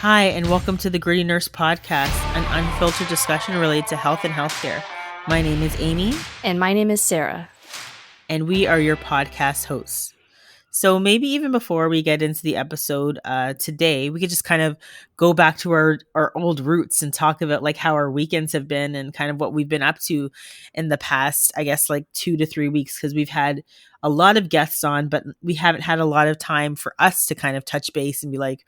Hi, and welcome to the Gritty Nurse Podcast, an unfiltered discussion related to health and healthcare. My name is Amy, And my name is Sarah. and we are your podcast hosts. So maybe even before we get into the episode today, we could just kind of go back to our old roots and talk about like how our weekends have been and kind of what we've been up to in the past, I guess, like 2 to 3 weeks, because we've had a lot of guests on, but we haven't had a lot of time for us to kind of touch base and be like,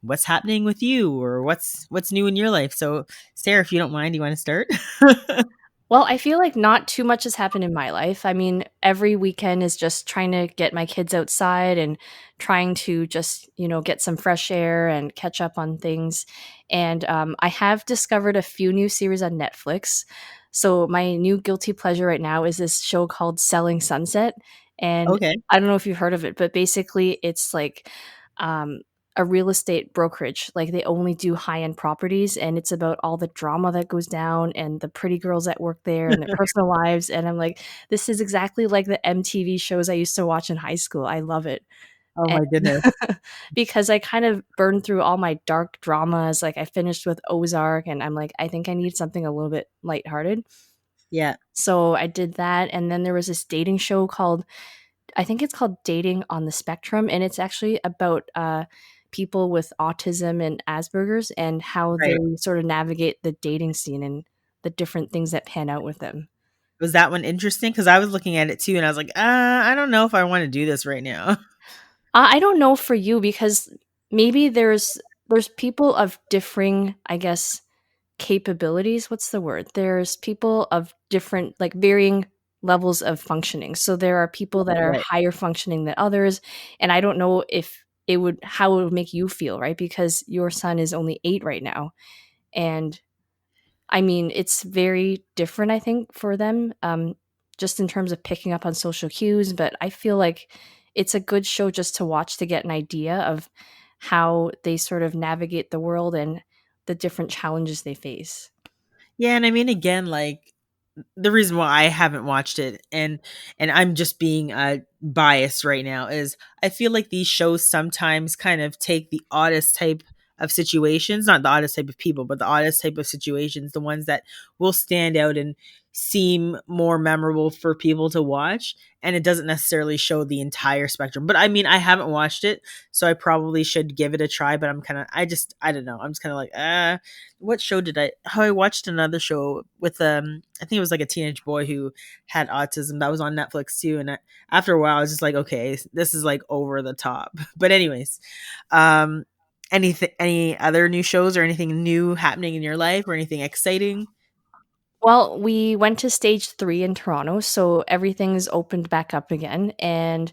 what's happening with you or what's new in your life. So Sarah, if you don't mind, you want to start? Well, I feel like not too much has happened in my life. I mean, every weekend is just trying to get my kids outside and trying to just, get some fresh air and catch up on things. And I have discovered a few new series on Netflix. So my new guilty pleasure right now is this show called Selling Sunset. And Okay. I don't know if you've heard of it, but basically it's like um, a real estate brokerage. Like they only do high end properties, and it's about all the drama that goes down and the pretty girls that work there and their personal lives. And I'm like, this is exactly like the MTV shows I used to watch in high school. I love it. Oh And my goodness. because I kind of burned through all my dark dramas. Like I finished with Ozark, and I'm like, I think I need something a little bit lighthearted. Yeah. So I did that. And then there was this dating show called, I think it's called Dating on the Spectrum, and it's actually about people with autism and Asperger's and how they Right. sort of navigate the dating scene and the different things that pan out with them. Was that one interesting? Because I was looking at it too and I was like, I don't know if I want to do this right now. I don't know for you because maybe there's people of differing, I guess, capabilities. What's the word? There's people of different, like varying levels of functioning. So there are people that are Right. higher functioning than others, and I don't know if it would how it would make you feel, right? Because your son is only 8 right now, and I mean, it's very different, I think, for them, just in terms of picking up on social cues. But I feel like it's a good show just to watch to get an idea of how they sort of navigate the world and the different challenges they face. Yeah, and I mean again, like the reason why I haven't watched it and I'm just being biased right now is I feel like these shows sometimes kind of take the oddest type of situations, not the oddest type of people, but the oddest type of situations, the ones that will stand out and seem more memorable for people to watch, and it doesn't necessarily show the entire spectrum. But I mean, I haven't watched it, so I probably should give it a try, but I don't know. I'm just kind of like, what show did I watched another show with I think it was like a teenage boy who had autism that was on Netflix too, and after a while I was just like, okay, this is like over the top. But anyways, um any other new shows or anything new happening in your life or anything exciting? Well, we went to stage 3 in Toronto, so everything's opened back up again. And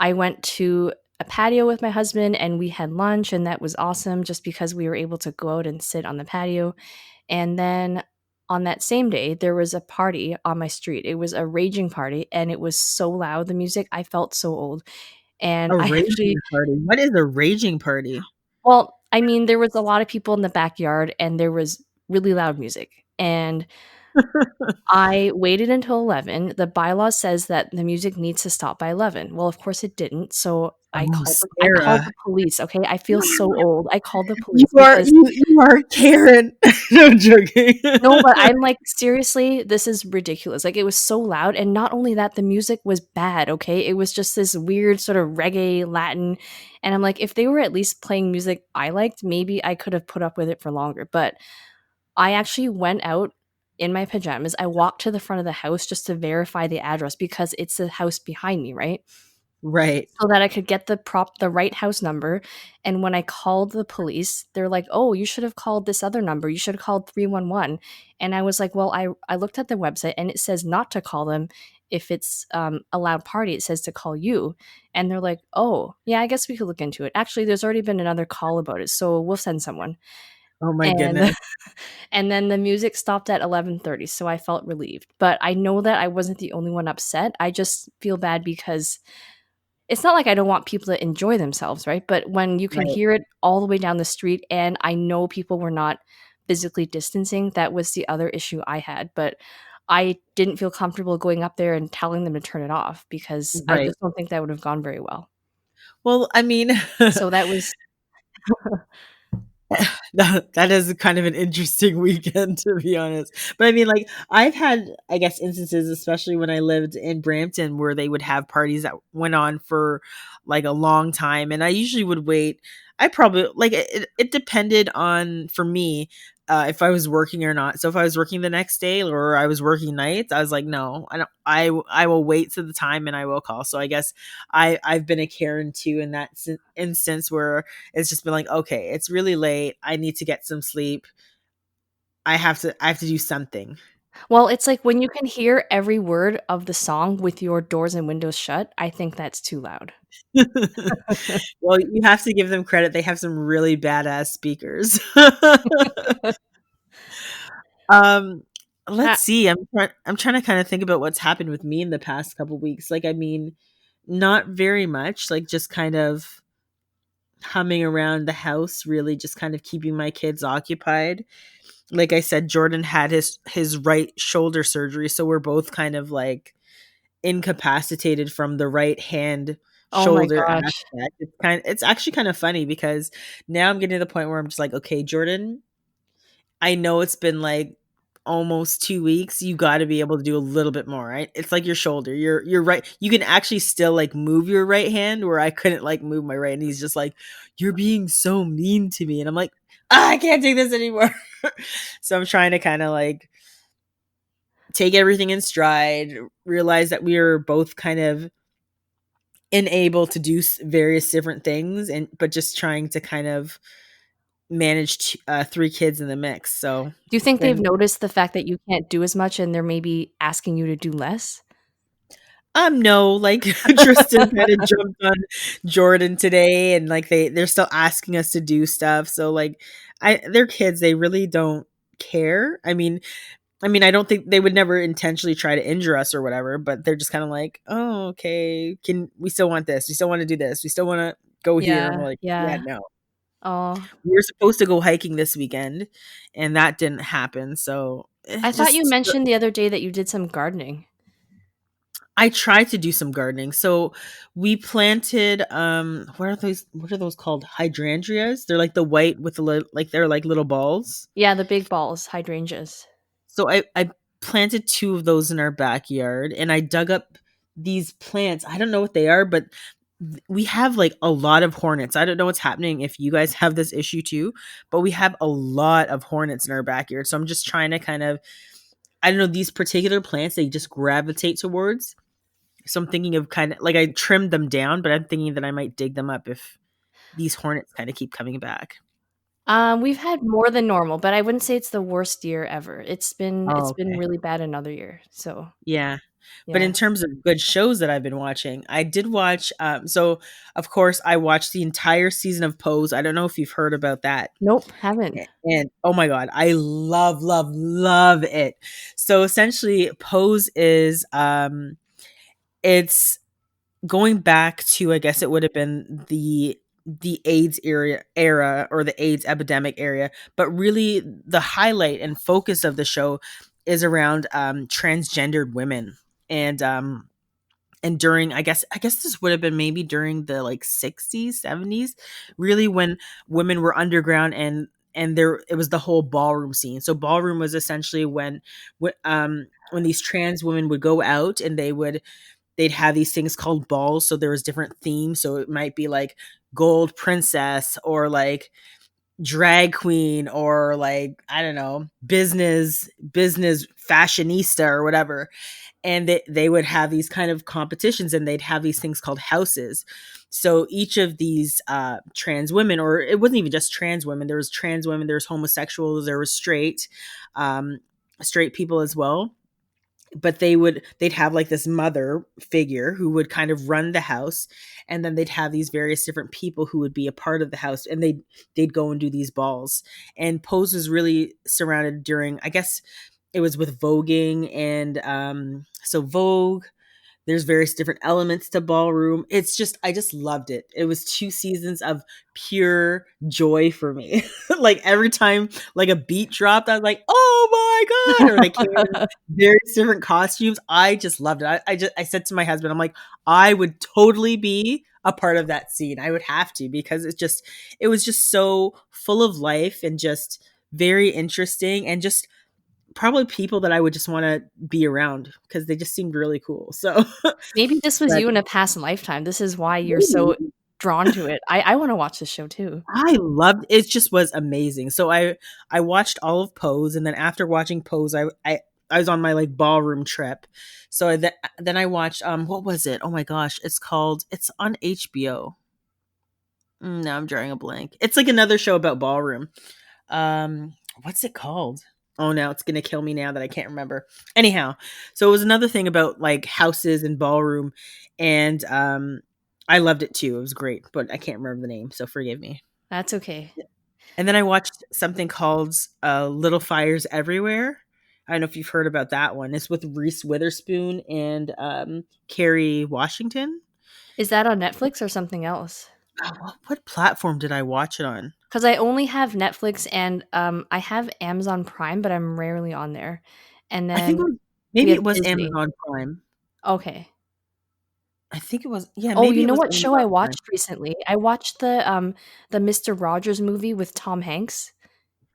I went to a patio with my husband and we had lunch, and that was awesome just because we were able to go out and sit on the patio. And then on that same day, there was a party on my street. It was a raging party and it was so loud, the music. I felt so old. And A I actually, raging party. What is a raging party? well, I mean, there was a lot of people in the backyard and there was really loud music. And I waited until 11. The bylaw says that the music needs to stop by 11. Well, of course it didn't, so Oh, I called Sarah. the police, okay? I feel so old. I called the You police are because you are Karen. No, I'm joking. no, but I'm like, "Seriously, this is ridiculous." Like, it was so loud, and not only that, the music was bad, okay? It was just this weird sort of reggae, Latin, and I'm like, if they were at least playing music I liked, maybe I could have put up with it for longer, but I actually went out in my pajamas. I walked to the front of the house just to verify the address because it's the house behind me, right? Right. So that I could get the right house number. And when I called the police, they're like, "Oh, you should have called this other number. You should have called 311." And I was like, "Well, I looked at the website and it says not to call them if it's a loud party. It says to call you." And they're like, "Oh, yeah, I guess we could look into it. Actually, there's already been another call about it, so we'll send someone." Oh my And goodness. and then the music stopped at 11:30, so I felt relieved. But I know that I wasn't the only one upset. I just feel bad because it's not like I don't want people to enjoy themselves, right? But when you can Right. hear it all the way down the street and I know people were not physically distancing, that was the other issue I had. But I didn't feel comfortable going up there and telling them to turn it off because I Right. just don't think that would have gone very well. Well, I mean, So that was That is kind of an interesting weekend, to be honest. But I mean, like, I've had, I guess, instances, especially when I lived in Brampton, where they would have parties that went on for like a long time, and I usually would wait. I probably like it depended on for me if I was working or not. So if I was working the next day or I was working nights, I was like, no, I don't. I will wait to the time and I will call. So I guess I've been a Karen too in that instance where it's just been like, okay, it's really late. I need to get some sleep. I have to do something. Well, it's like when you can hear every word of the song with your doors and windows shut, I think that's too loud. Well, you have to give them credit. They have some really badass speakers. um Uh, let's see. I'm trying to kind of think about what's happened with me in the past couple weeks. Like, I mean, not very much. Like, just kind of humming around the house, really just kind of keeping my kids occupied. Like I said, Jordan had his right shoulder surgery, so we're both kind of like incapacitated from the right hand oh my shoulder gosh. aspect. It's actually kind of funny because now I'm getting to the point where I'm just like, okay, Jordan, I know it's been like almost 2 weeks. You got to be able to do a little bit more, right? It's like your shoulder. You're right. You can actually still like move your right hand, where I couldn't like move my right. And he's just like, "You're being so mean to me," and I'm like, I can't take this anymore. So I'm trying to kind of like take everything in stride, realize that we are both kind of unable to do various different things, and but just trying to kind of manage three kids in the mix. So Do you think they've then, noticed the fact that you can't do as much and they're maybe asking you to do less? no, like Tristan kind of jumped on Jordan today, and like they're still asking us to do stuff. So like, they're kids; they really don't care. I don't think they would never intentionally try to injure us or whatever, but they're just kind of like, oh, okay, can we still want this? We still want to do this. We still want to go here. And we're Yeah, like, yeah, yeah. no. Oh, We were supposed to go hiking this weekend, and that didn't happen. So I thought you just mentioned the other day that you did some gardening. I tried to do some gardening. So we planted what are those called? Hydrangeas. They're like the white with the like they're like little balls. Yeah, the big balls, hydrangeas. So I planted two of those in our backyard, and I dug up these plants. I don't know what they are, but we have like a lot of hornets. I don't know what's happening if you guys have this issue too, but we have a lot of hornets in our backyard. So I'm just trying to kind of, I don't know, these particular plants they just gravitate towards. So I'm thinking of kind of like I trimmed them down, but I'm thinking that I might dig them up if these hornets kind of keep coming back. We've had more than normal, but I wouldn't say it's the worst year ever. Oh, It's been okay. really bad another year. So, Yeah. But in yeah. terms of good shows that I've been watching, I did watch so of course I watched the entire season of Pose. I don't know if you've heard about that. Nope, haven't. And oh my god, I love love love it. So essentially Pose is it's going back to, I guess it would have been the AIDS era or the AIDS epidemic area, but really the highlight and focus of the show is around transgendered women. And during, I guess this would have been maybe during the like 60s 70s, really when women were underground, and there it was the whole ballroom scene. So ballroom was essentially when these trans women would go out, and they'd have these things called balls. So there was different themes. So it might be like gold princess, or like drag queen, or like, I don't know, business fashionista or whatever. And they would have these kind of competitions, and they'd have these things called houses. So each of these trans women, or it wasn't even just trans women, there was trans women, there was homosexuals, there was um, straight people as well. But they'd have like this mother figure who would kind of run the house, and then they'd have these various different people who would be a part of the house, and they'd go and do these balls. And Pose was really surrounded during, I guess it was with voguing, and so Vogue, there's various different elements to ballroom. I just loved it. It was 2 seasons of pure joy for me. Like every time like a beat dropped, I was like, oh my god. Or they came in various different costumes. I just loved it. I said to my husband, I'm like, I would totally be a part of that scene. I would have to, because it was just so full of life and just very interesting, and just probably people that I would just want to be around because they just seemed really cool. So, Maybe this was but you in a past lifetime. This is why you're so maybe. drawn to it. I wanna watch this show too. I loved it. Just was amazing. So I watched all of Pose, and then after watching Pose, I was on my like ballroom trip. So then I watched what was it? Oh my gosh, it's on HBO. No, I'm drawing a blank. It's like another show about ballroom. What's it called? Oh, now it's gonna kill me now that I can't remember. Anyhow, so it was another thing about like houses and ballroom, and I loved it too. It was great, but I can't remember the name, so forgive me. That's okay. And then I watched something called Little Fires Everywhere. I don't know if you've heard about that one. It's with Reese Witherspoon and Kerry Washington. Is that on Netflix or something else? What platform did I watch it on? Because I only have Netflix and, I have Amazon Prime, but I'm rarely on there. And I think then we maybe have it was Disney. Amazon Prime. Okay. I think it was, yeah, Oh, maybe you it know was what show I Amazon Prime. watched recently? I watched the Mister Rogers movie with Tom Hanks.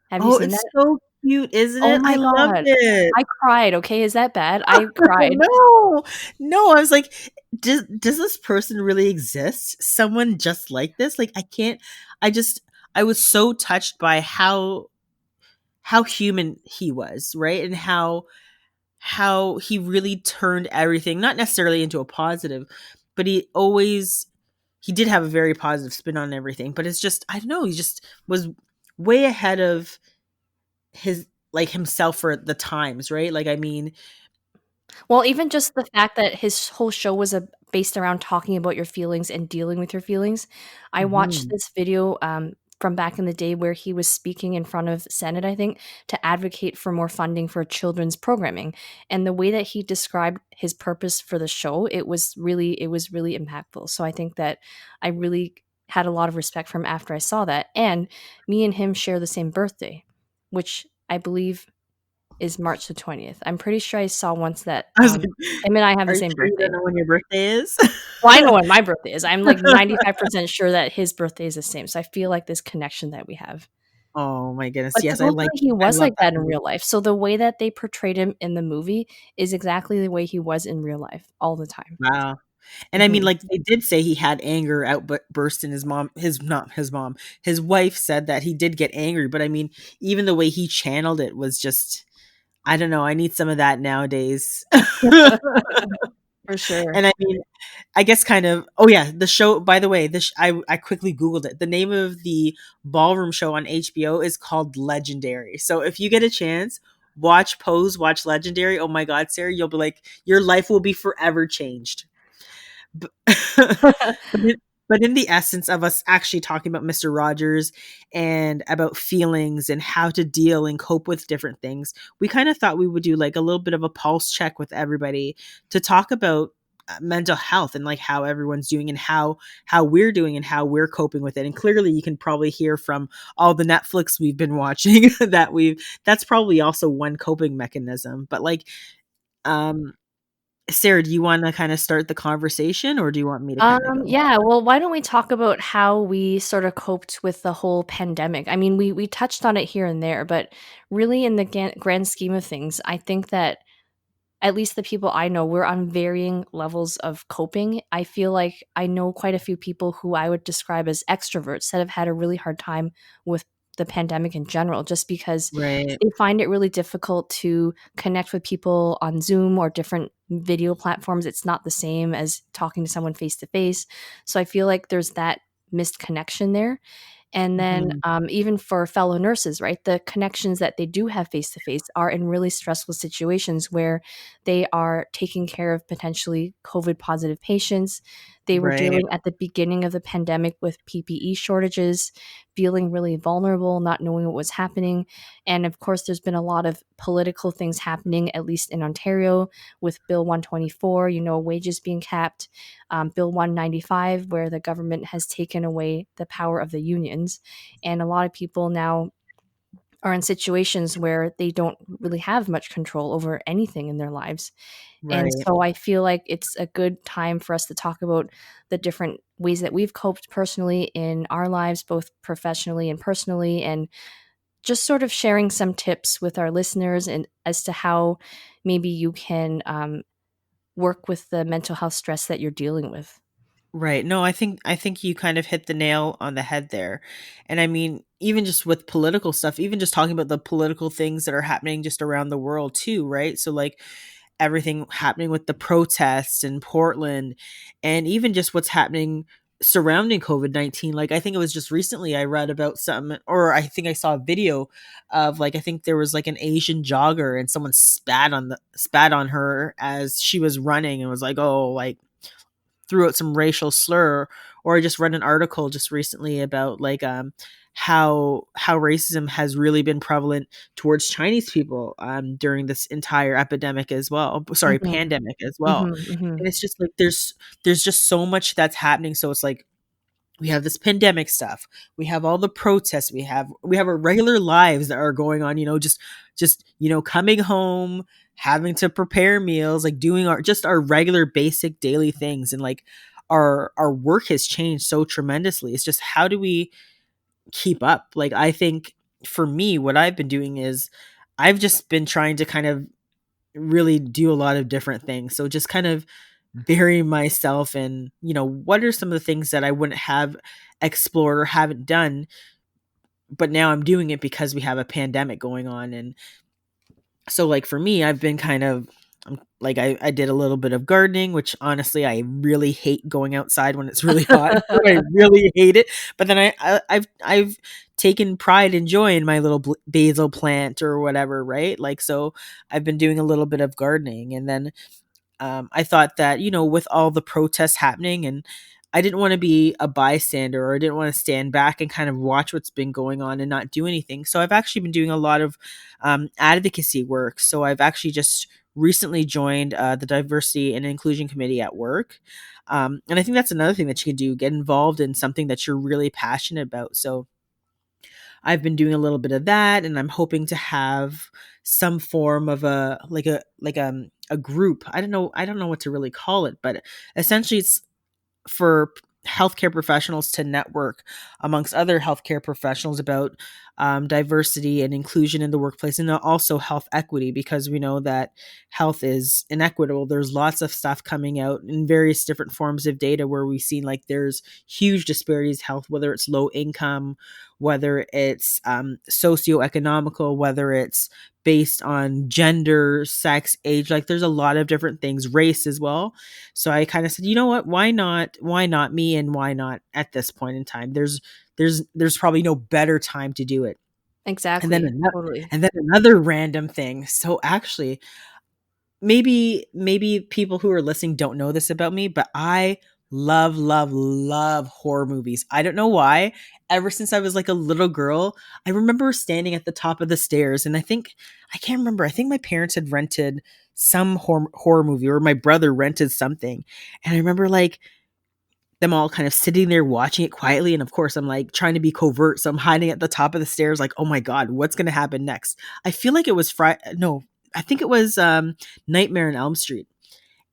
Have you Oh, seen it's that? so cute, isn't Oh it? my I loved god. it. I cried, okay? Is that bad? I cried. No, no, I was like, does this person really exist? Someone just like this? Like, I can't. I just, I was so touched by how human he was, right, and how he really turned everything, not necessarily into a positive, but he did have a very positive spin on everything. But it's just, I don't know, he just was way ahead of his like himself for the times, right? Like, I mean, Well, even just the fact that his whole show was, based around talking about your feelings and dealing with your feelings. I watched mhm, this video, from back in the day where he was speaking in front of Senate, I think, to advocate for more funding for children's programming, and the way that he described his purpose for the show, it was really impactful. So I think that I really had a lot of respect for him after I saw that, and me and him share the same birthday, which I believe is March the 20th. I'm pretty sure I saw once that, I was like, him and I have are the you same sure you don't birthday. know when your birthday is? Well, I know when my birthday is. I'm, like, 95% sure that his birthday is the same, so I feel like this connection that we have. Oh my goodness, But yes, supposedly he I was love like that that in movie. real life, so the way that they portrayed him in the movie is exactly the way he was in real life all the time. Wow. And I mean, Mhm. like, they did say he had anger outburst in his mom, his not his mom, his wife said that he did get angry, but I mean, even the way he channeled it was just, I don't know, I need some of that nowadays. For sure. And I mean, I guess kind of, oh yeah, the show, by the way, I quickly Googled it. The name of the ballroom show on HBO is called Legendary. So if you get a chance, watch Pose, watch Legendary. Oh my God, Sarah, you'll be like, your life will be forever changed. B- but in the essence of us actually talking about Mr. Rogers and about feelings and how to deal and cope with different things, we kind of thought we would do like a little bit of a pulse check with everybody to talk about mental health and like how everyone's doing and how we're doing and how we're coping with it. And clearly you can probably hear from all the Netflix we've been watching that that's probably also one coping mechanism. But like, um Sarah, do you want to kind of start the conversation or do you want me to kind of go? Yeah, well, why don't we talk about how we sort of coped with the whole pandemic? I mean, we touched on it here and there, but really in the grand scheme of things, I think that at least the people I know, we're on varying levels of coping. I feel like I know quite a few people who I would describe as extroverts that have had a really hard time with the pandemic in general, just because Right. they find it really difficult to connect with people on Zoom or different video platforms. It's not the same as talking to someone face to face. So I feel like there's that missed connection there. And then, Mhm. even for fellow nurses, right, the connections that they do have face to face are in really stressful situations where they are taking care of potentially COVID positive patients. They were Right. dealing at the beginning of the pandemic with PPE shortages, feeling really vulnerable, not knowing what was happening. And of course, there's been a lot of political things happening, at least in Ontario, with Bill 124, wages being capped, Bill 195, where the government has taken away the power of the unions. And a lot of people now are in situations where they don't really have much control over anything in their lives. And Right. so I feel like it's a good time for us to talk about the different ways that we've coped personally in our lives, both professionally and personally, and just sort of sharing some tips with our listeners and as to how maybe you can work with the mental health stress that you're dealing with. Right. No, I think you kind of hit the nail on the head there. And I mean, even just with political stuff, even just talking about the political things that are happening just around the world too, right? So like everything happening with the protests in Portland and even just what's happening surrounding COVID-19. Like I think it was just recently I read about something, or I think I saw a video of like I think there was like an Asian jogger and someone spat on her as she was running and was like, "Oh, like threw out some racial slur." Or I just read an article just recently about like how racism has really been prevalent towards Chinese people during this entire epidemic as well. Sorry, Mhm, pandemic as well. mhm, mhm. And it's just like there's just so much that's happening. So it's like we have this pandemic stuff, we have all the protests, we have our regular lives that are going on, just coming home, having to prepare meals, like doing our regular basic daily things. And like our work has changed so tremendously. It's just how do we keep up? Like I think for me what I've been doing is I've just been trying to kind of really do a lot of different things. So just kind of bury myself in, what are some of the things that I wouldn't have explored or haven't done, but now I'm doing it because we have a pandemic going on. And so like for me, I've been kind of like I did a little bit of gardening, which honestly I really hate going outside when it's really hot. I really hate it. But then I've taken pride and joy in my little basil plant or whatever, right? Like so I've been doing a little bit of gardening. And then I thought that, with all the protests happening, and I didn't want to be a bystander, or I didn't want to stand back and kind of watch what's been going on and not do anything. So I've actually been doing a lot of advocacy work. So I've actually just recently joined the Diversity and Inclusion Committee at work. And I think that's another thing that you can do, get involved in something that you're really passionate about. So I've been doing a little bit of that, and I'm hoping to have some form of a group. I don't know what to really call it, but essentially it's for healthcare professionals to network amongst other healthcare professionals about diversity and inclusion in the workplace, and also health equity, because we know that health is inequitable. There's lots of stuff coming out in various different forms of data where we've seen like there's huge disparities in health, whether it's low income, whether it's socioeconomical, whether it's based on gender, sex, age. Like there's a lot of different things, race as well. So I kind of said, you know what, why not me, and why not at this point in time? There's probably no better time to do it. And then Exactly, another, totally. and then another random thing. So actually, maybe people who are listening don't know this about me, but I love horror movies. I don't know why. Ever since I was like a little girl, I remember standing at the top of the stairs, and I can't remember. I think my parents had rented some horror movie, or my brother rented something. And I remember like them all kind of sitting there watching it quietly, and of course I'm like trying to be covert, so I'm hiding at the top of the stairs like, "Oh my god, what's going to happen next?" I feel like it was no, I think it was Nightmare on Elm Street.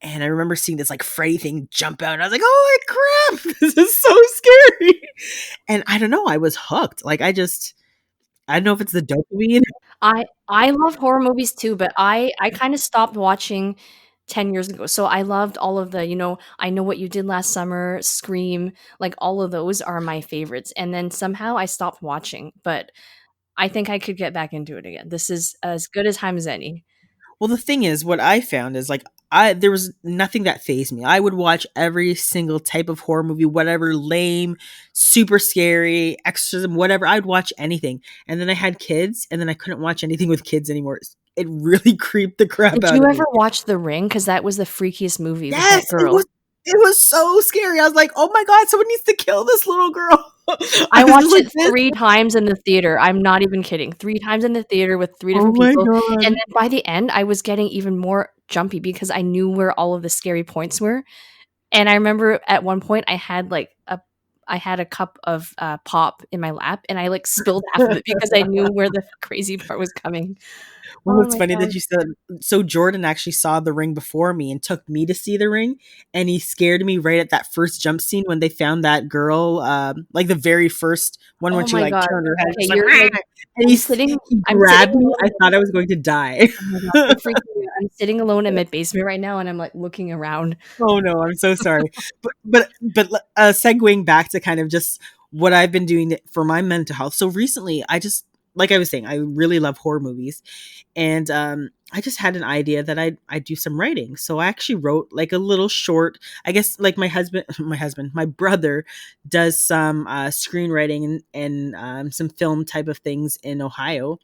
And I remember seeing this like Freddy thing jump out, and I was like, "Oh my crap, this is so scary." And I don't know, I was hooked. Like I don't know if it's the dopamine. I love horror movies too, but I kinda stopped watching 10 years ago. So I loved all of the, I Know What You Did Last Summer, Scream, like, all of those are my favorites, and then somehow I stopped watching, but I think I could get back into it again. This is as good a time as any. Well, the thing is, what I found is like I there was nothing that phased me. I would watch every single type of horror movie, whatever, lame, super scary, exorcism, whatever. I'd watch anything. And then I had kids, and then I couldn't watch anything with kids anymore. It really creeped the crap Did out you of ever me. watch The Ring? Because that was the freakiest movie with that Yes, girl. it was so scary. I was like, "Oh my god, someone needs to kill this little girl." I I was just watched like it this. 3 times in the theater, I'm not even kidding, 3 times in the theater with 3 Oh different my people, and god. then by the end, I was getting even more jumpy because I knew where all of the scary points were, and I remember at one point I had, like, I had a cup of pop in my lap, and I like spilled half of it because I knew where the crazy part was coming. Well, Oh it's my funny god. that you said so Jordan actually saw The Ring before me and took me to see The Ring, and he scared me right at that first jump scene when they found that girl, like, the very first one when Oh she, my like, god. turned her head, Okay, just like, you're like, and he I'm sitting grabbed me, alone. I thought I was going to die. Oh my god, you're freaking me out. I'm sitting alone in my basement right now, and I'm like looking around. Oh, no, I'm so sorry. Segueing back to kind of just what I've been doing for my mental health. So recently, I just like I was saying, I really love horror movies, and I just had an idea that I do some writing. So I actually wrote like a little short. I guess like my brother does some screenwriting and some film type of things in Ohio.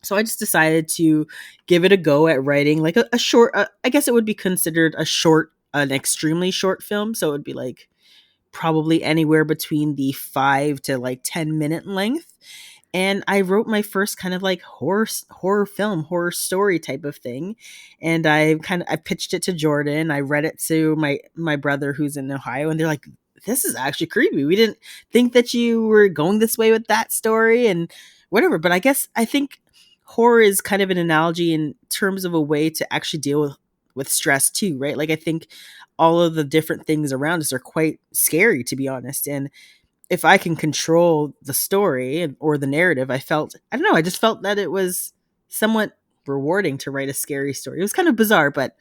So I just decided to give it a go at writing like a short. I guess it would be considered a short, an extremely short film. So it would be like probably anywhere between the 5 to like 10 minute length, and I wrote my first kind of like horror film, horror story type of thing. And I pitched it to Jordan. I read it to my brother who's in Ohio, and they're like, "This is actually creepy. We didn't think that you were going this way with that story and whatever." But I think horror is kind of an analogy in terms of a way to actually deal with stress too, right? Like I think all of the different things around us are quite scary, to be honest. And if I can control the story or the narrative, I don't know, I just felt that it was somewhat rewarding to write a scary story. It was kind of bizarre, but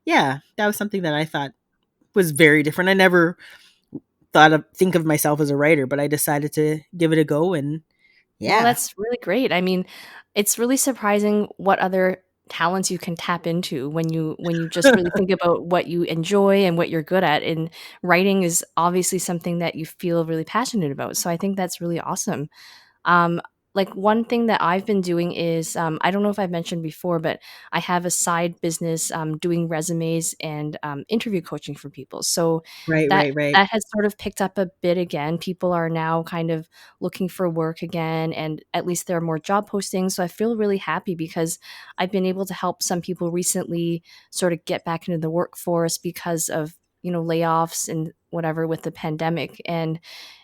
yeah, that was something that I thought was very different. I never think of myself as a writer, but I decided to give it a go, and Well, yeah. that's really great. I mean, it's really surprising what other talents you can tap into when you just really think about what you enjoy and what you're good at. And writing is obviously something that you feel really passionate about. So I think that's really awesome. Um, like one thing that I've been doing is I don't know if I've mentioned before, but I have a side business doing resumes and interview coaching for people. So Right, that right, right. that has sort of picked up a bit again. People are now kind of looking for work again, and at least there are more job postings. So I feel really happy because I've been able to help some people recently sort of get back into the workforce because of layoffs and whatever with the pandemic. And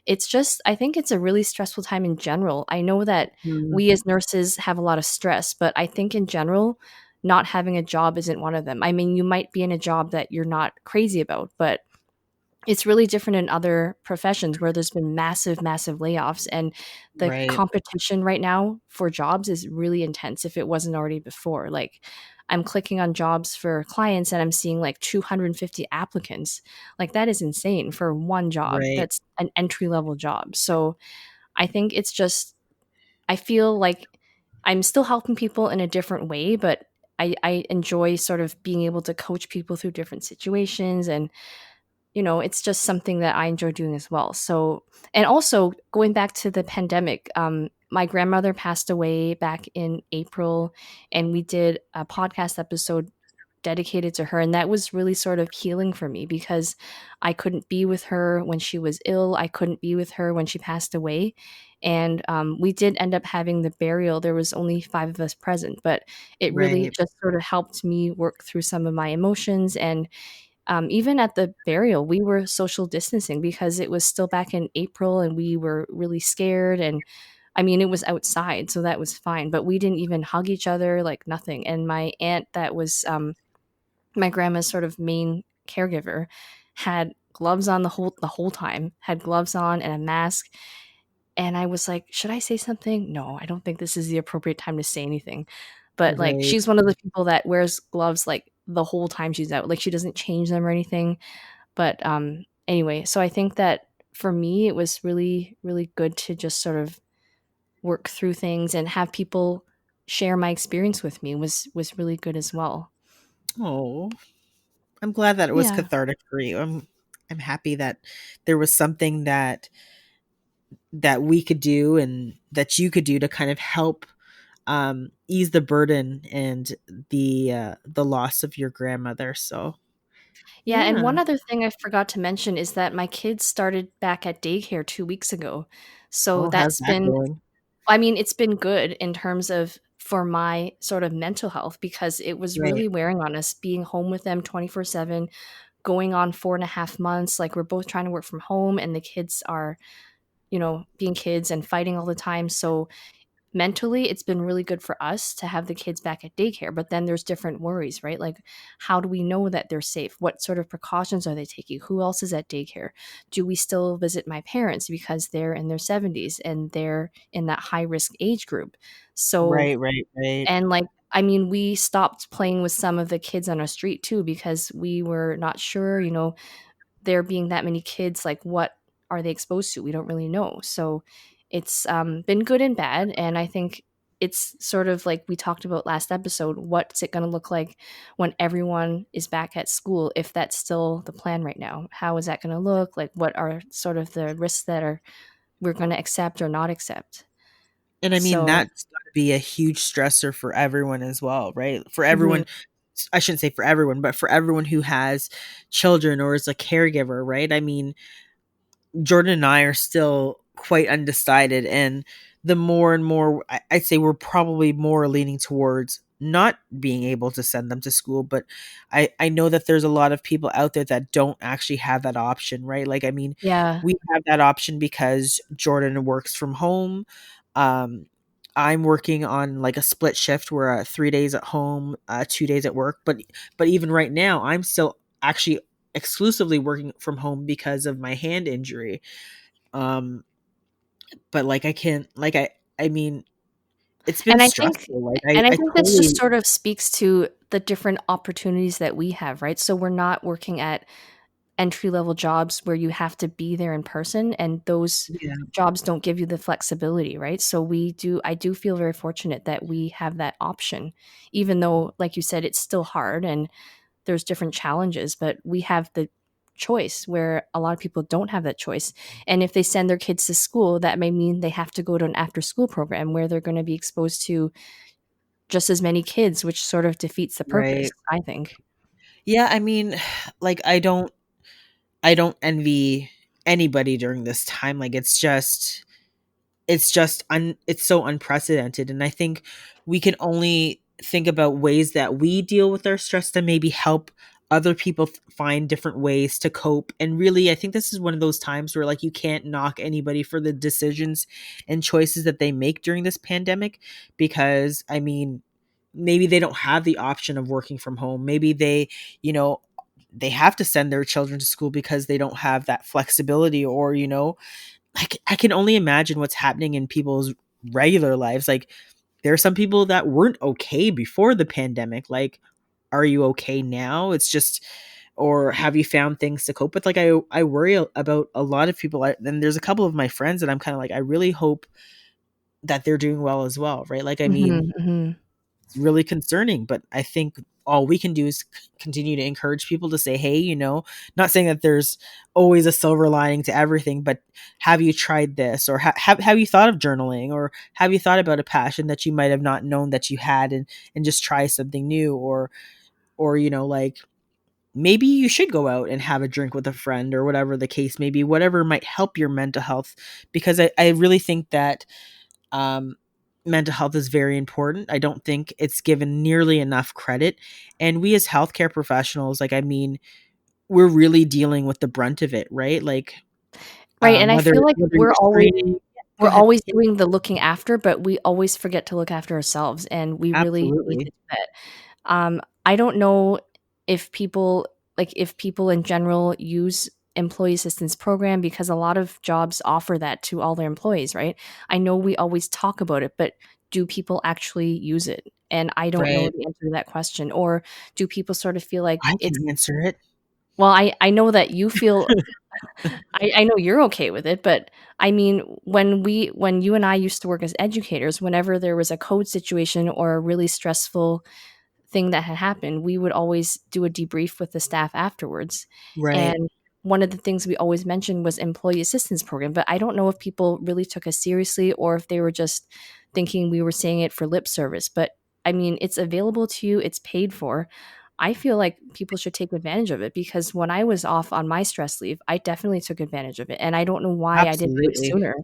it's just, I think it's a really stressful time in general. I know that Mm, we as nurses have a lot of stress, but I think in general, not having a job isn't one of them. I mean, you might be in a job that you're not crazy about, but it's really different in other professions where there's been massive, massive layoffs, and the right, competition right now for jobs is really intense if it wasn't already before. Like, I'm clicking on jobs for clients and I'm seeing like 250 applicants. Like, that is insane for one job. right, That's an entry level job. So I think it's just, I feel like I'm still helping people in a different way, but I enjoy sort of being able to coach people through different situations, and it's just something that I enjoy doing as well. So, and also going back to the pandemic, my grandmother passed away back in April, and we did a podcast episode dedicated to her. And that was really sort of healing for me because I couldn't be with her when she was ill. I couldn't be with her when she passed away. And we did end up having the burial. There was only five of us present, but it really right, just sort of helped me work through some of my emotions. And even at the burial, we were social distancing because it was still back in April and we were really scared. And I mean, it was outside, so that was fine. But we didn't even hug each other, like nothing. And my aunt, that was my grandma's sort of main caregiver, had gloves on the whole time, had gloves on and a mask. And I was like, should I say something? No, I don't think this is the appropriate time to say anything. But like, right. she's one of the people that wears gloves like the whole time she's out. Like, she doesn't change them or anything. But anyway, so I think that for me, it was really, really good to just sort of work through things and have people share my experience with me was really good as well. Oh, I'm glad that it was Yeah. cathartic for you. I'm happy that there was something that we could do and that you could do to kind of help ease the burden and the loss of your grandmother. So Yeah, and yeah. one other thing I forgot to mention is that my kids started back at daycare 2 weeks ago. So Oh, how's that's that been, going? I mean, it's been good in terms of for my sort of mental health because it was Right, really wearing on us being home with them 24/7, going on 4.5 months. Like we're both trying to work from home, and the kids are, being kids and fighting all the time. So mentally it's been really good for us to have the kids back at daycare, but then there's different worries, right? Like, how do we know that they're safe? What sort of precautions are they taking? Who else is at daycare? Do we still visit my parents because they're in their 70s and they're in that high risk age group? So, Right, right, right. and like, I mean, we stopped playing with some of the kids on our street too because we were not sure, there being that many kids, like what are they exposed to? We don't really know. So it's been good and bad. And I think it's sort of like we talked about last episode. What's it going to look like when everyone is back at school? If that's still the plan right now, how is that going to look? Like, what are sort of the risks that are we're going to accept or not accept? And I mean, So, that's gotta be a huge stressor for everyone as well, right? For mhm, everyone, I shouldn't say for everyone, but for everyone who has children or is a caregiver, right? I mean, Jordan and I are still quite undecided, and the more and more, I'd say we're probably more leaning towards not being able to send them to school. But I know that there's a lot of people out there that don't actually have that option, right? Like, I mean, yeah, we have that option because Jordan works from home. Um, I'm working on like a split shift where 3 days at home, 2 days at work. But even right now, I'm still actually exclusively working from home because of my hand injury. Um, but like I can't like I mean, it's been and I think stressful. Like and I I think this just totally sort of speaks to the different opportunities that we have, right? So we're not working at entry level jobs where you have to be there in person, and those yeah, jobs don't give you the flexibility, right? So I do feel very fortunate that we have that option, even though, like you said, it's still hard and there's different challenges, but we have the choice where a lot of people don't have that choice. And if they send their kids to school, that may mean they have to go to an after school program where they're going to be exposed to just as many kids, which sort of defeats the purpose, right. I think. Yeah, I mean, like I don't envy anybody during this time. Like it's so unprecedented, and I think we can only think about ways that we deal with our stress to maybe help other people find different ways to cope. And really, I think this is one of those times where like you can't knock anybody for the decisions and choices that they make during this pandemic, because I mean, maybe they don't have the option of working from home. Maybe they, you know, they have to send their children to school because they don't have that flexibility, or I can only imagine what's happening in people's regular lives. Like, there are some people that weren't okay before the pandemic. Like, are you okay now? It's just, or have you found things to cope with? Like, I worry about a lot of people. And there's a couple of my friends that I'm kind of like, I really hope that they're doing well as well, right? Like, I Hmm. mean, Hmm. it's really concerning, but I think all we can do is continue to encourage people to say, hey, not saying that there's always a silver lining to everything, but have you tried this? Or have you thought of journaling? Or have you thought about a passion that you might have not known that you had, and just try something new? Or like, maybe you should go out and have a drink with a friend, or whatever the case may be, whatever might help your mental health. Because I really think that um, mental health is very important. I don't think it's given nearly enough credit. And we as healthcare professionals, like, I mean, we're really dealing with the brunt of it, right? Like, Right, and I whether feel like you're screening. Go we're ahead. always Yeah, doing the looking after, but we always forget to look after ourselves, and we really need to absolutely. do that. I don't know if people in general use employee assistance program because a lot of jobs offer that to all their employees, right? I know we always talk about it, but do people actually use it? And I don't know Right. the answer to that question. Or do people sort of feel like I it's can answer it. well, I know that you feel I know you're okay with it, but I mean, when you and I used to work as educators, whenever there was a code situation or a really stressful thing that had happened, we would always do a debrief with the staff afterwards. Right. And one of the things we always mentioned was employee assistance program, but I don't know if people really took us seriously or if they were just thinking we were saying it for lip service. But I mean, it's available to you, it's paid for. I feel like people should take advantage of it because when I was off on my stress leave, I definitely took advantage of it. And I don't know why I didn't do it Absolutely. sooner.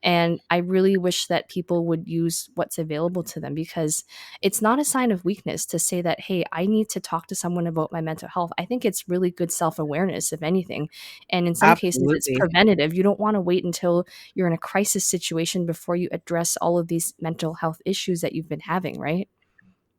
And I really wish that people would use what's available to them, because it's not a sign of weakness to say that, hey, I need to talk to someone about my mental health. I think it's really good self awareness, if anything. And in some cases, it's Absolutely. preventative. You don't want to wait until you're in a crisis situation before you address all of these mental health issues that you've been having, right?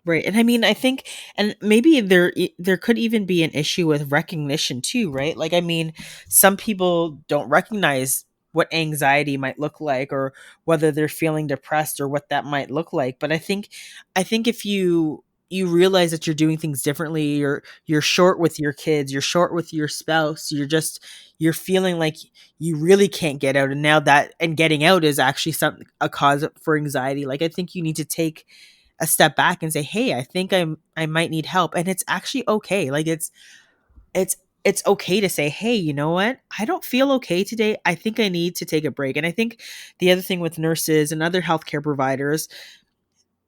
Right. And I mean, I think, and maybe there could even be an issue with recognition too, right? Like, I mean, some people don't recognize what anxiety might look like, or whether they're feeling depressed, or what that might look like. But I think if you realize that you're doing things differently, you're short with your kids, you're short with your spouse, you're feeling like you really can't get out, and now that, and getting out is actually some a cause for anxiety. Like, I think you need to take a step back and say, "Hey, I think I might need help." And it's actually okay. Like, it's it's okay to say, "Hey, you know what? I don't feel okay today. I think I need to take a break." And I think the other thing with nurses and other healthcare providers,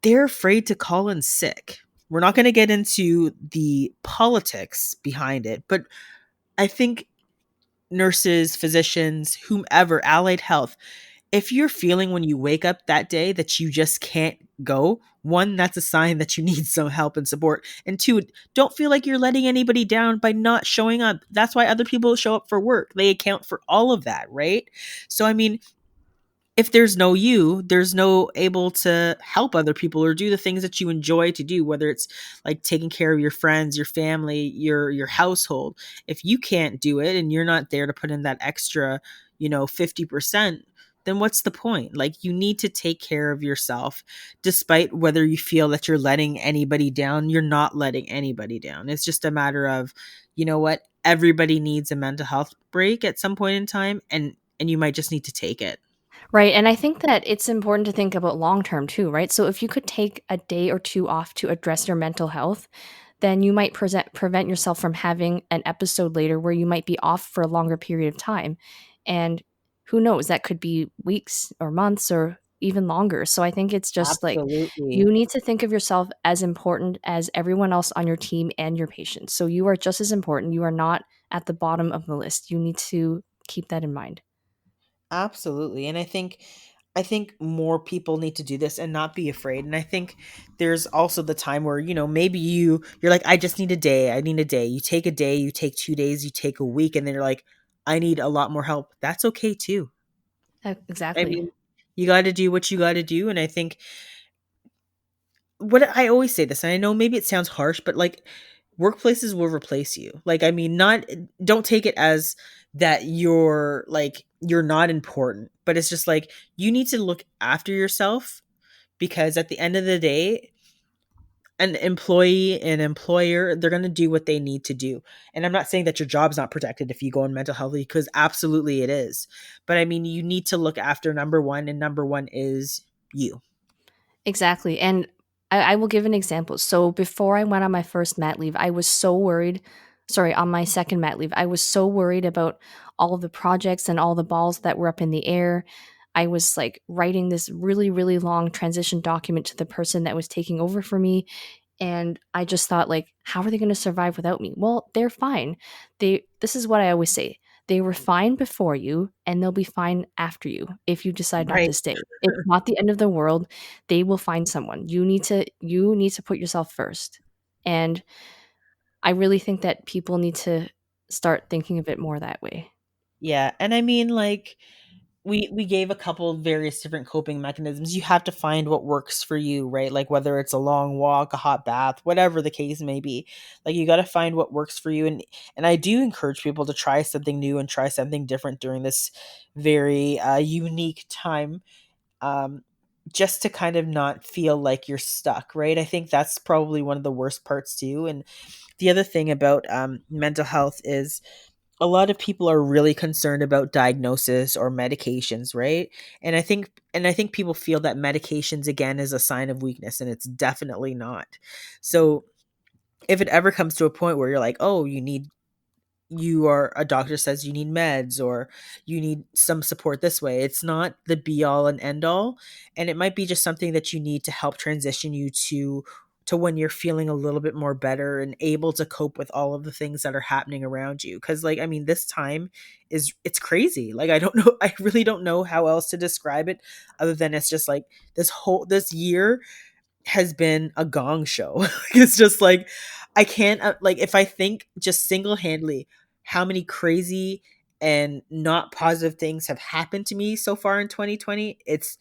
they're afraid to call in sick. We're not going to get into the politics behind it, but I think nurses, physicians, whomever, allied health, if you're feeling when you wake up that day that you just can't go, one, that's a sign that you need some help and support. And two, don't feel like you're letting anybody down by not showing up. That's why other people show up for work. They account for all of that, right? So, I mean, if there's no you, there's no able to help other people or do the things that you enjoy to do, whether it's like taking care of your friends, your family, your household. If you can't do it and you're not there to put in that extra, 50%, then what's the point? Like, you need to take care of yourself. Despite whether you feel that you're letting anybody down, you're not letting anybody down. It's just a matter of, you know what? Everybody needs a mental health break at some point in time, and you might just need to take it. Right, and I think that it's important to think about long term too, right? So if you could take a day or two off to address your mental health, then you might prevent yourself from having an episode later where you might be off for a longer period of time. And who knows, that could be weeks or months or even longer. So I think it's just like Absolutely. you need to think of yourself as important as everyone else on your team and your patients. So you are just as important. You are not at the bottom of the list. You need to keep that in mind. Absolutely. And I think more people need to do this and not be afraid. And I think there's also the time where, maybe you're like, I just need a day. I need a day. You take a day, you take 2 days, you take a week, and then you're like, I need a lot more help. That's okay too. I Exactly. mean, you got to do what you got to do. And I think what I always say this, and I know maybe it sounds harsh, but like, workplaces will replace you. Like, I mean, not, don't take it as that you're not important, but it's just like, you need to look after yourself, because at the end of the day, an employee, an employer, they're going to do what they need to do. And I'm not saying that your job's not protected if you go on mental health leave, because absolutely it is. But I mean, you need to look after number one, and number one is you. Exactly. And I will give an example. So before I went on my first mat leave, I was so worried. Sorry, on my second mat leave, I was so worried about all of the projects and all the balls that were up in the air. I was like writing this really, really long transition document to the person that was taking over for me. And I just thought, like, how are they going to survive without me? Well, they're fine. This is what I always say. They were fine before you and they'll be fine after you if you decide not Right. to stay. It's not the end of the world. They will find someone. You need to put yourself first. And I really think that people need to start thinking of it more that way. Yeah. And I mean, like, we gave a couple of various different coping mechanisms. You have to find what works for you, right? Like, whether it's a long walk, a hot bath, whatever the case may be. Like, you got to find what works for you. And I do encourage people to try something new and try something different during this very unique time, um just to kind of not feel like you're stuck, right? I think that's probably one of the worst parts too. And the other thing about mental health is, a lot of people are really concerned about diagnosis or medications, right? And I think people feel that medications, again, is a sign of weakness, and it's definitely not. So if it ever comes to a point where you're like, oh, a doctor says you need meds, or you need some support this way, it's not the be all and end all. And it might be just something that you need to help transition you to to when you're feeling a little bit more better and able to cope with all of the things that are happening around you. Cause like, I mean, this time it's crazy. Like, I don't know, I really don't know how else to describe it other than it's just like this year has been a gong show. It's just like, I can't, like, if I think just single handedly how many crazy and not positive things have happened to me so far in 2020, it's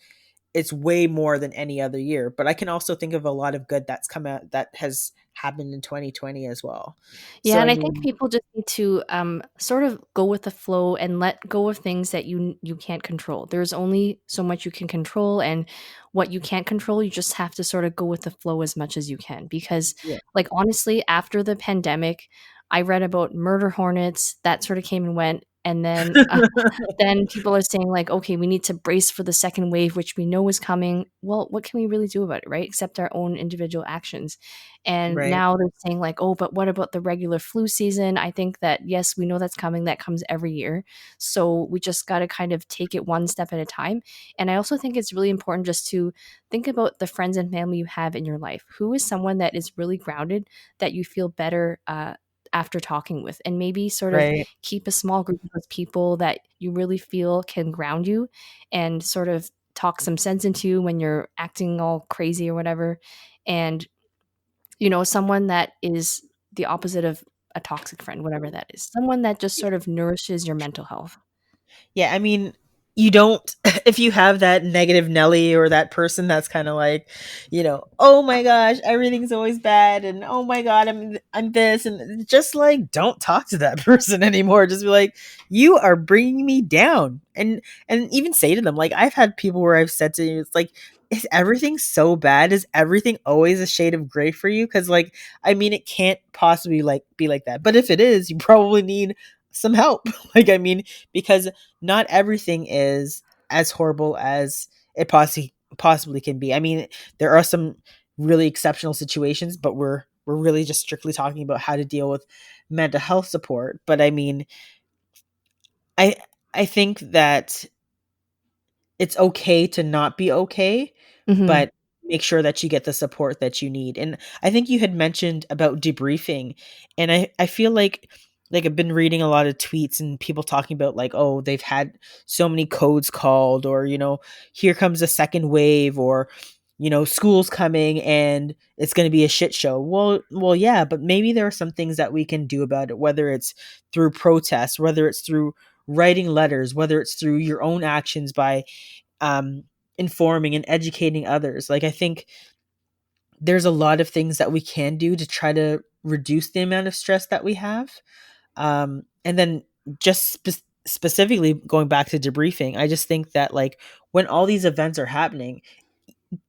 way more than any other year. But I can also think of a lot of good that's come out that has happened in 2020 as well. Yeah, So and I I think mean, people just need to sort of go with the flow and let go of things that you can't control. There's only so much you can control, and what you can't control, you just have to sort of go with the flow as much as you can. Because, yeah, like, honestly, after the pandemic, I read about murder hornets that sort of came and went, and then people are saying like, okay, we need to brace for the second wave, which we know is coming. Well, what can we really do about it, right? Except our own individual actions. And right, now they're saying like, oh, but what about the regular flu season? I think that yes, we know that's coming. That comes every year. So we just got to kind of take it one step at a time. And I also think it's really important just to think about the friends and family you have in your life. Who is someone that is really grounded that you feel better after talking with, and maybe sort of right. keep a small group of those people that you really feel can ground you and sort of talk some sense into you when you're acting all crazy or whatever. And someone that is the opposite of a toxic friend, whatever that is, someone that just sort of nourishes your mental health. Yeah, I mean, you don't if you have that negative Nelly or that person that's kind of like, oh my gosh, everything's always bad and oh my god, I'm this and just like don't talk to that person anymore. Just be like, you are bringing me down. And even say to them like I've had people where I've said to you it's like is everything so bad? Is everything always a shade of gray for you? Cuz like I mean it can't possibly like be like that. But if it is, you probably need some help. Like I mean because not everything is as horrible as it possibly can be. I mean, there are some really exceptional situations, but we're really just strictly talking about how to deal with mental health support. But I mean, I I think that it's okay to not be okay, Hmm. but make sure that you get the support that you need. And I think you had mentioned about debriefing, and I feel like I've been reading a lot of tweets and people talking about like, oh, they've had so many codes called, or here comes a second wave, or school's coming and it's going to be a shit show. Well, yeah, but maybe there are some things that we can do about it, whether it's through protests, whether it's through writing letters, whether it's through your own actions by um, informing and educating others. Like, I think there's a lot of things that we can do to try to reduce the amount of stress that we have. And then just specifically going back to debriefing, I just think that like when all these events are happening,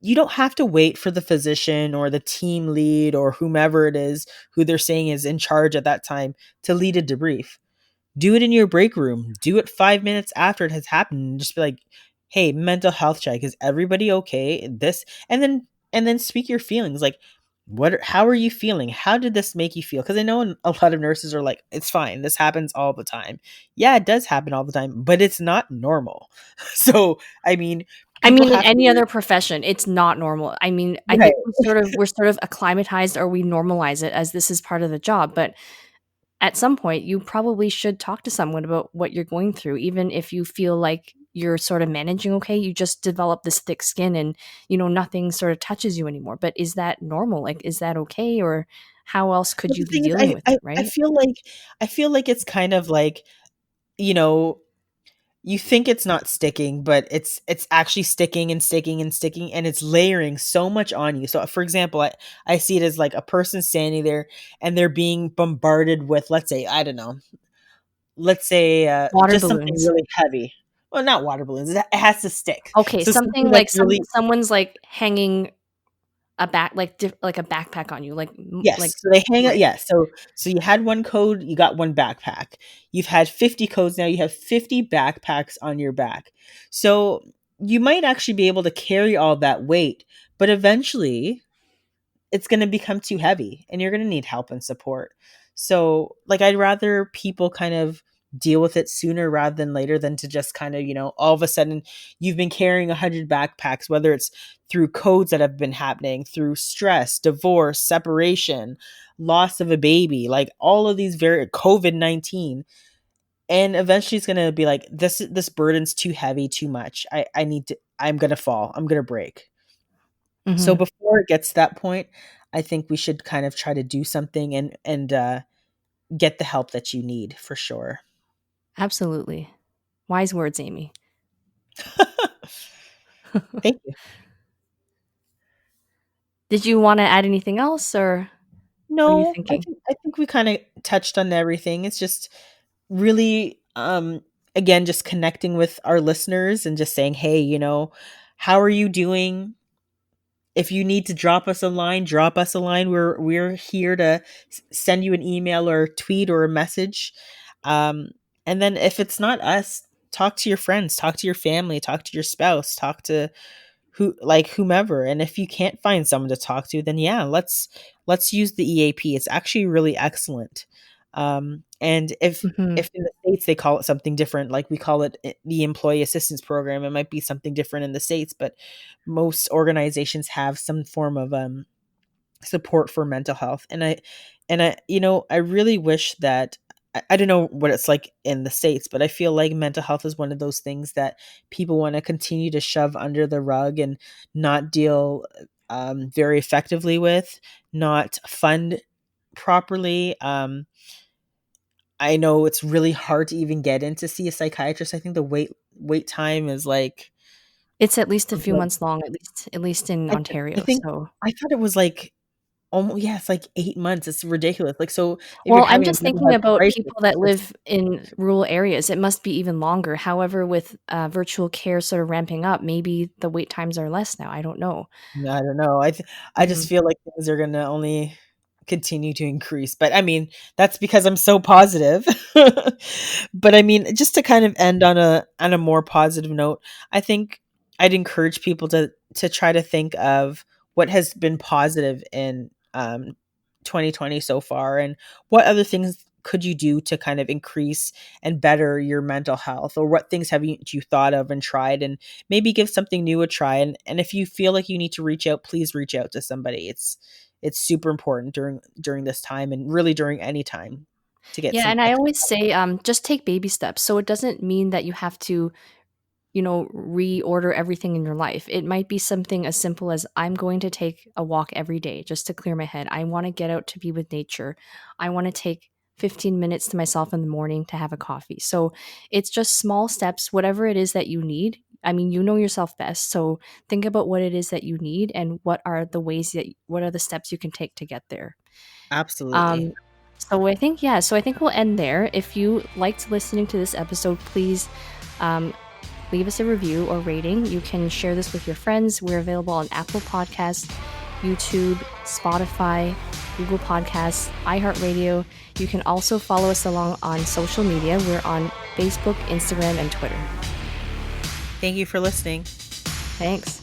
you don't have to wait for the physician or the team lead or whomever it is who they're saying is in charge at that time to lead a debrief. Do it in your break room. Do it 5 minutes after it has happened. And just be like, "Hey, mental health check. Is everybody okay?" This, and then speak your feelings. Like, how are you feeling? How did this make you feel? Because I know a lot of nurses are like, "It's fine. This happens all the time." Yeah, it does happen all the time, but it's not normal. So, I mean, I people mean, in have any to. other profession, it's not normal. I mean, I Right. think we're sort of acclimatized, or we normalize it as this is part of the job. But at some point, you probably should talk to someone about what you're going through, even if you feel like you're sort of managing okay. You just develop this thick skin, and nothing sort of touches you anymore. But is that normal? Like, is that okay, or how else could But you the be thing is, dealing I, with I it? I Right? feel like it's kind of like you know you think it's not sticking, but it's actually sticking and sticking and sticking, and it's layering so much on you. So, for example, I see it as like a person standing there and they're being bombarded with, let's say, I don't know, let's say Water just something balloons. really heavy. Well, not water balloons. It has to stick. Okay, So something something like that's really. someone's like hanging like a backpack on you, like Yes, so they hang out. right. Yeah, so you had one code, you got one backpack. You've had 50 codes, now you have 50 backpacks on your back. So you might actually be able to carry all that weight, but eventually it's going to become too heavy and you're going to need help and support. So, like I'd rather people kind of deal with it sooner rather than later, than to just kind of, all of a sudden you've been carrying 100 backpacks, whether it's through codes that have been happening, through stress, divorce, separation, loss of a baby, like all of these very COVID-19. And eventually it's going to be like, this burden's too heavy, too much. I need to, I'm going to fall. I'm going to break. So Hmm. before it gets to that point, I think we should kind of try to do something and get the help that you need for sure. Absolutely. Wise words, Amy. Thank you. Did you want to add anything else, or what are you No, thinking? I think we kind of touched on everything. It's just really again just connecting with our listeners and just saying, "Hey, how are you doing? If you need to drop us a line, drop us a line. We're here to send you an email or a tweet or a message. Um, and then if it's not us, talk to your friends, talk to your family, talk to your spouse, talk to whomever. And if you can't find someone to talk to, then yeah, let's use the EAP. It's actually really excellent. And Hmm. if in the states they call it something different, like we call it the employee assistance program, it might be something different in the states, but most organizations have some form of support for mental health. And I really wish that I don't know what it's like in the states, but I feel like mental health is one of those things that people want to continue to shove under the rug and not deal very effectively with, not fund properly. I know it's really hard to even get in to see a psychiatrist. I think the wait time is like, It's at least a few like months long, at least in I, I Ontario. think So, I thought it was like almost, yeah, it's like 8 months. It's ridiculous. Like, so if you're well, I'm having a just mental thinking health about crisis, people that it's live in rural areas. It must be even longer. However, with virtual care sort of ramping up, maybe the wait times are less now. I don't know. I don't know. I just Mhm. feel like things are gonna only continue to increase. But I mean, that's because I'm so positive. But I mean, just to kind of end on a more positive note, I think I'd encourage people to try to think of what has been positive in 2020 so far, and what other things could you do to kind of increase and better your mental health, or what things have you thought of and tried, and maybe give something new a try. And if you feel like you need to reach out, please reach out to somebody. It's super important during this time, and really during any time, to get Yeah, some and I extra always say, just take baby steps. So it doesn't mean that you have to, reorder everything in your life. It might be something as simple as I'm going to take a walk every day just to clear my head. I want to get out to be with nature. I want to take 15 minutes to myself in the morning to have a coffee. So it's just small steps, whatever it is that you need. I mean, you know yourself best. So think about what it is that you need and what are the steps you can take to get there. absolutely. Um, so I think we'll end there. If you liked listening to this episode, please um, leave us a review or rating. You can share this with your friends. We're available on Apple Podcasts, YouTube, Spotify, Google Podcasts, iHeartRadio. You can also follow us along on social media. We're on Facebook, Instagram, and Twitter. Thank you for listening. Thanks.